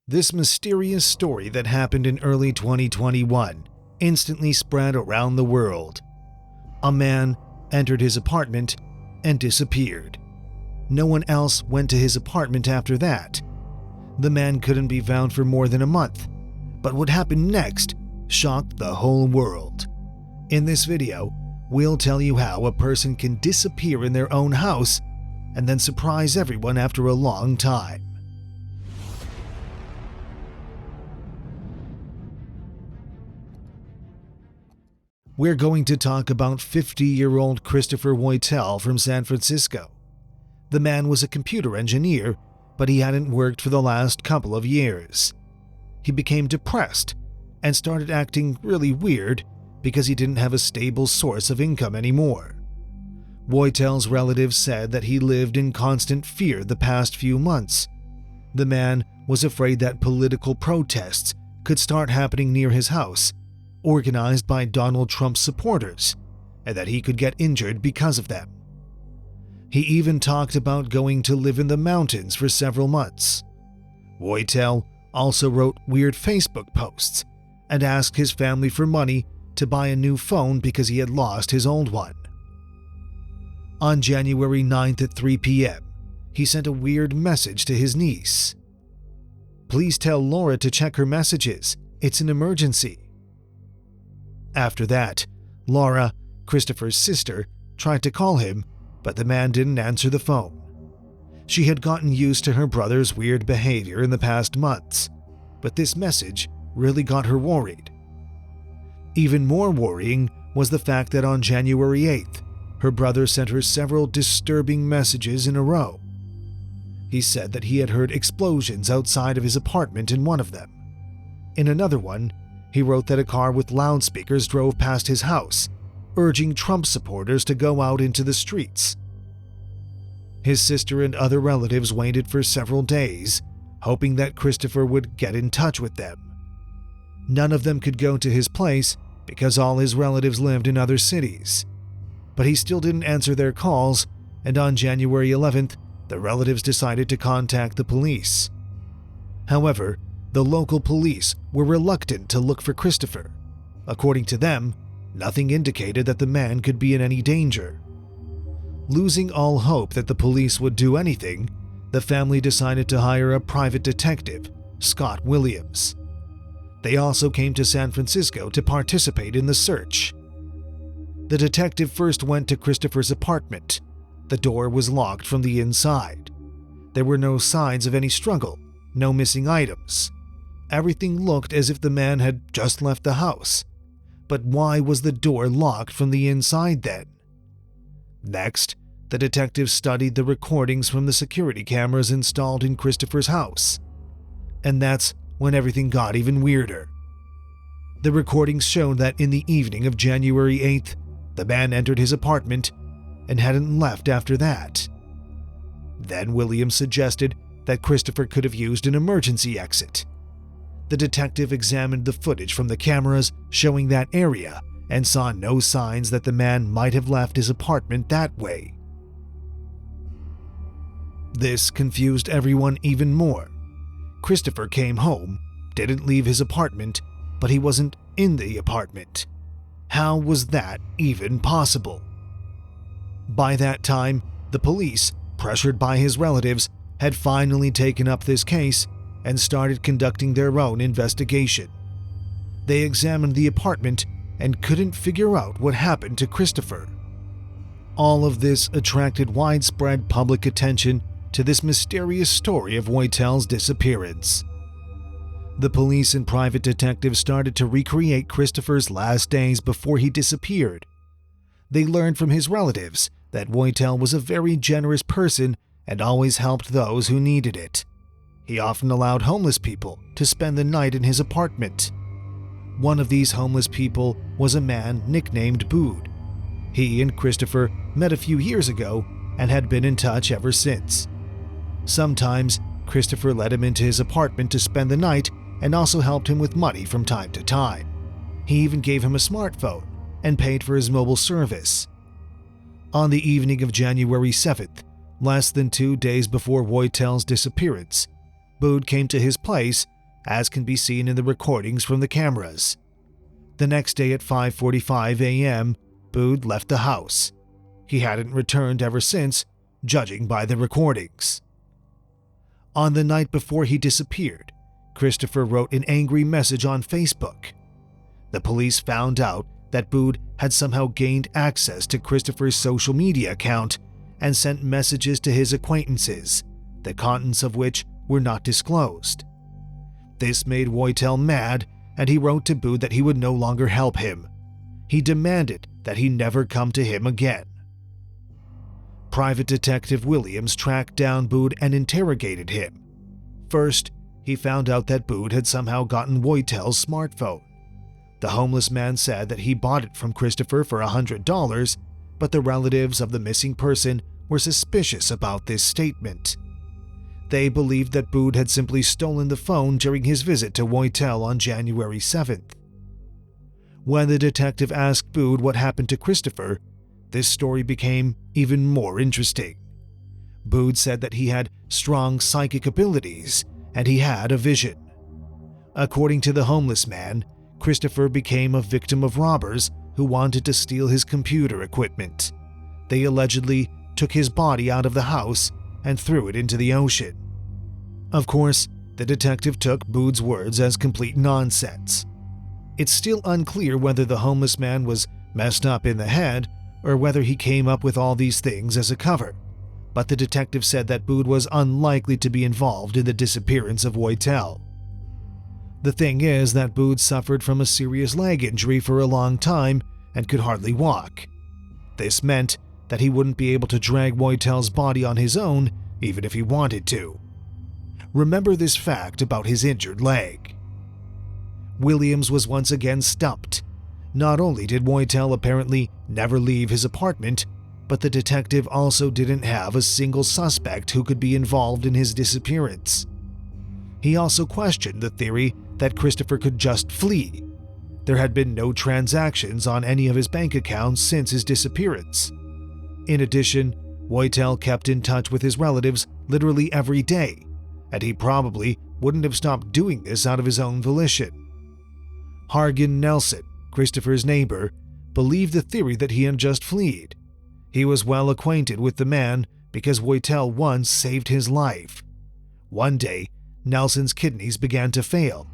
This mysterious story that happened in early 2021 instantly spread around the world. A man entered his apartment and disappeared. No one else went to his apartment after that. The man couldn't be found for more than a month, but what happened next shocked the whole world. In this video, we'll tell you how a person can disappear in their own house and then surprise everyone after a long time. We're going to talk about 50-year-old Christopher Woitel from San Francisco. The man was a computer engineer, but he hadn't worked for the last couple of years. He became depressed and started acting really weird because he didn't have a stable source of income anymore. Woitel's relatives said that he lived in constant fear the past few months. The man was afraid that political protests could start happening near his house, organized by Donald Trump's supporters, and that he could get injured because of them. He even talked about going to live in the mountains for several months. Woitel also wrote weird Facebook posts and asked his family for money to buy a new phone because he had lost his old one. On January 9th at 3 p.m., he sent a weird message to his niece. "Please tell Laura to check her messages. It's an emergency." After that, Laura, Christopher's sister, tried to call him, but the man didn't answer the phone. She had gotten used to her brother's weird behavior in the past months, but this message really got her worried. Even more worrying was the fact that on January 8th, her brother sent her several disturbing messages in a row. He said that he had heard explosions outside of his apartment in one of them. In another one, he wrote that a car with loudspeakers drove past his house, urging Trump supporters to go out into the streets. His sister and other relatives waited for several days, hoping that Christopher would get in touch with them. None of them could go to his place because all his relatives lived in other cities. But he still didn't answer their calls, and on January 11th, the relatives decided to contact the police. However, the local police were reluctant to look for Christopher. According to them, nothing indicated that the man could be in any danger. Losing all hope that the police would do anything, the family decided to hire a private detective, Scott Williams. They also came to San Francisco to participate in the search. The detective first went to Christopher's apartment. The door was locked from the inside. There were no signs of any struggle, no missing items. Everything looked as if the man had just left the house. But why was the door locked from the inside then? Next, the detective studied the recordings from the security cameras installed in Christopher's house. And that's when everything got even weirder. The recordings showed that in the evening of January 8th, the man entered his apartment and hadn't left after that. Then Williams suggested that Christopher could have used an emergency exit. The detective examined the footage from the cameras showing that area and saw no signs that the man might have left his apartment that way. This confused everyone even more. Christopher came home, didn't leave his apartment, but he wasn't in the apartment. How was that even possible? By that time, the police, pressured by his relatives, had finally taken up this case and started conducting their own investigation. They examined the apartment and couldn't figure out what happened to Christopher. All of this attracted widespread public attention to this mysterious story of Woitel's disappearance. The police and private detectives started to recreate Christopher's last days before he disappeared. They learned from his relatives that Woitel was a very generous person and always helped those who needed it. He often allowed homeless people to spend the night in his apartment. One of these homeless people was a man nicknamed Bood. He and Christopher met a few years ago and had been in touch ever since. Sometimes, Christopher let him into his apartment to spend the night and also helped him with money from time to time. He even gave him a smartphone and paid for his mobile service. On the evening of January 7th, less than 2 days before Woitel's disappearance, Bood came to his place as can be seen in the recordings from the cameras. The next day at 5:45 a.m., Bood left the house. He hadn't returned ever since, judging by the recordings. On the night before he disappeared, Christopher wrote an angry message on Facebook. The police found out that Bood had somehow gained access to Christopher's social media account and sent messages to his acquaintances, the contents of which were not disclosed. This made Woitel mad, and he wrote to Bood that he would no longer help him. He demanded that he never come to him again. Private Detective Williams tracked down Bood and interrogated him. First, he found out that Bood had somehow gotten Woitel's smartphone. The homeless man said that he bought it from Christopher for $100, but the relatives of the missing person were suspicious about this statement. They believed that Bood had simply stolen the phone during his visit to Woitel on January 7th. When the detective asked Bood what happened to Christopher, this story became even more interesting. Bood said that he had strong psychic abilities and he had a vision. According to the homeless man, Christopher became a victim of robbers who wanted to steal his computer equipment. They allegedly took his body out of the house and threw it into the ocean. Of course, the detective took Bood's words as complete nonsense. It's still unclear whether the homeless man was messed up in the head or whether he came up with all these things as a cover, but the detective said that Bood was unlikely to be involved in the disappearance of Woitel. The thing is that Bood suffered from a serious leg injury for a long time and could hardly walk. This meant that he wouldn't be able to drag Woitel's body on his own even if he wanted to. Remember this fact about his injured leg. Williams was once again stumped. Not only did Woitel apparently never leave his apartment, but the detective also didn't have a single suspect who could be involved in his disappearance. He also questioned the theory that Christopher could just flee. There had been no transactions on any of his bank accounts since his disappearance. In addition, Woitel kept in touch with his relatives literally every day, and he probably wouldn't have stopped doing this out of his own volition. Hargan Nelson, Christopher's neighbor, believed the theory that he had just fled. He was well acquainted with the man because Woitel once saved his life. One day, Nelson's kidneys began to fail.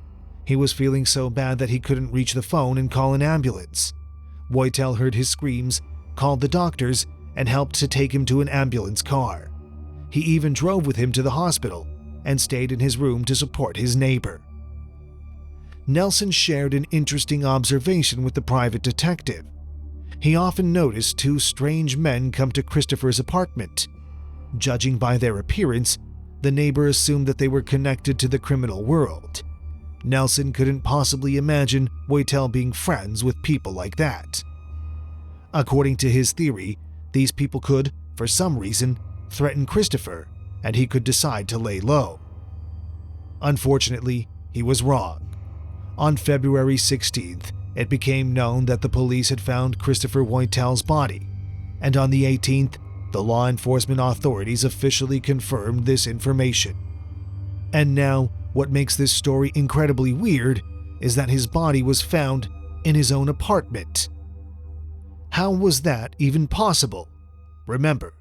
He was feeling so bad that he couldn't reach the phone and call an ambulance. Woitel heard his screams, called the doctors, and helped to take him to an ambulance car. He even drove with him to the hospital and stayed in his room to support his neighbor. Nelson shared an interesting observation with the private detective. He often noticed two strange men come to Christopher's apartment. Judging by their appearance, the neighbor assumed that they were connected to the criminal world. Nelson couldn't possibly imagine Woitel being friends with people like that. According to his theory, these people could, for some reason, threaten Christopher, and he could decide to lay low. Unfortunately, he was wrong. On February 16th, it became known that the police had found Christopher Woitel's body, and on the 18th, the law enforcement authorities officially confirmed this information. And now, what makes this story incredibly weird is that his body was found in his own apartment. How was that even possible? Remember,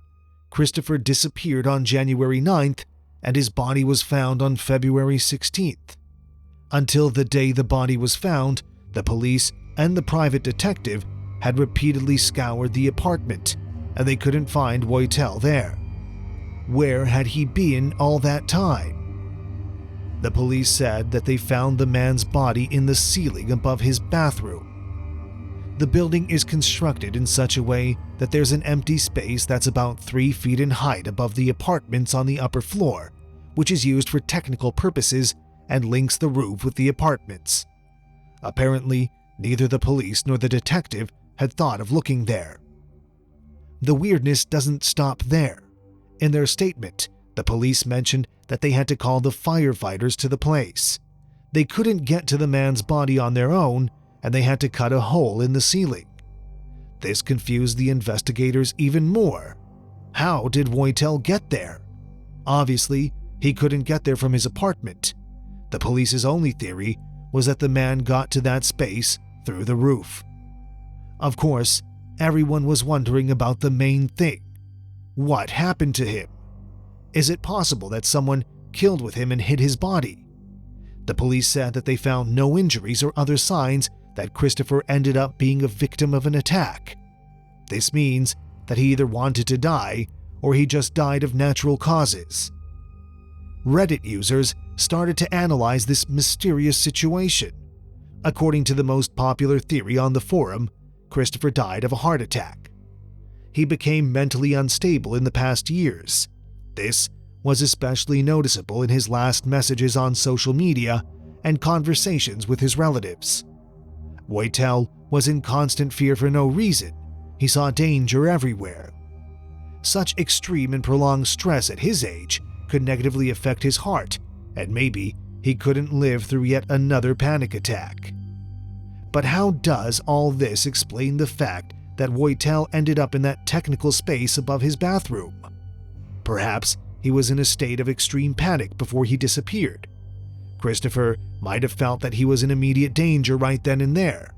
Christopher disappeared on January 9th, and his body was found on February 16th. Until the day the body was found, the police and the private detective had repeatedly scoured the apartment, and they couldn't find Woitel there. Where had he been all that time? The police said that they found the man's body in the ceiling above his bathroom. The building is constructed in such a way that there's an empty space that's about 3 feet in height above the apartments on the upper floor, which is used for technical purposes and links the roof with the apartments. Apparently, neither the police nor the detective had thought of looking there. The weirdness doesn't stop there. In their statement, the police mentioned that they had to call the firefighters to the place. They couldn't get to the man's body on their own, and they had to cut a hole in the ceiling. This confused the investigators even more. How did Woitel get there? Obviously, he couldn't get there from his apartment. The police's only theory was that the man got to that space through the roof. Of course, everyone was wondering about the main thing. What happened to him? Is it possible that someone killed with him and hid his body? The police said that they found no injuries or other signs that Christopher ended up being a victim of an attack. This means that he either wanted to die or he just died of natural causes. Reddit users started to analyze this mysterious situation. According to the most popular theory on the forum, Christopher died of a heart attack. He became mentally unstable in the past years. This was especially noticeable in his last messages on social media and conversations with his relatives. Woitel was in constant fear for no reason. He saw danger everywhere. Such extreme and prolonged stress at his age could negatively affect his heart, and maybe he couldn't live through yet another panic attack. But how does all this explain the fact that Woitel ended up in that technical space above his bathroom? Perhaps he was in a state of extreme panic before he disappeared. Christopher might have felt that he was in immediate danger right then and there.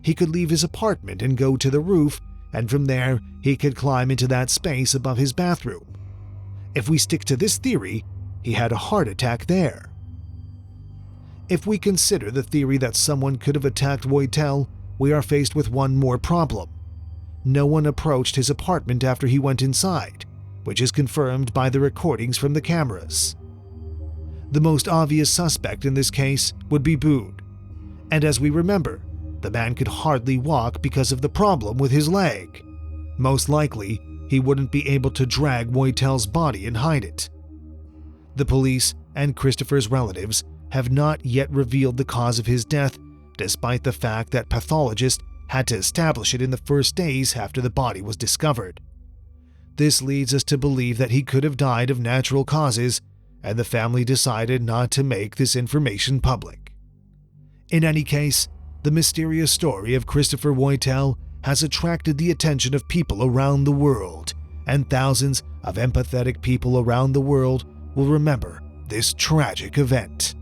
He could leave his apartment and go to the roof, and from there he could climb into that space above his bathroom. If we stick to this theory, he had a heart attack there. If we consider the theory that someone could have attacked Woitel, we are faced with one more problem. No one approached his apartment after he went inside, which is confirmed by the recordings from the cameras. The most obvious suspect in this case would be Boone. And as we remember, the man could hardly walk because of the problem with his leg. Most likely, he wouldn't be able to drag Woitel's body and hide it. The police and Christopher's relatives have not yet revealed the cause of his death, despite the fact that pathologists had to establish it in the first days after the body was discovered. This leads us to believe that he could have died of natural causes, and the family decided not to make this information public. In any case, the mysterious story of Christopher Woitel has attracted the attention of people around the world, and thousands of empathetic people around the world will remember this tragic event.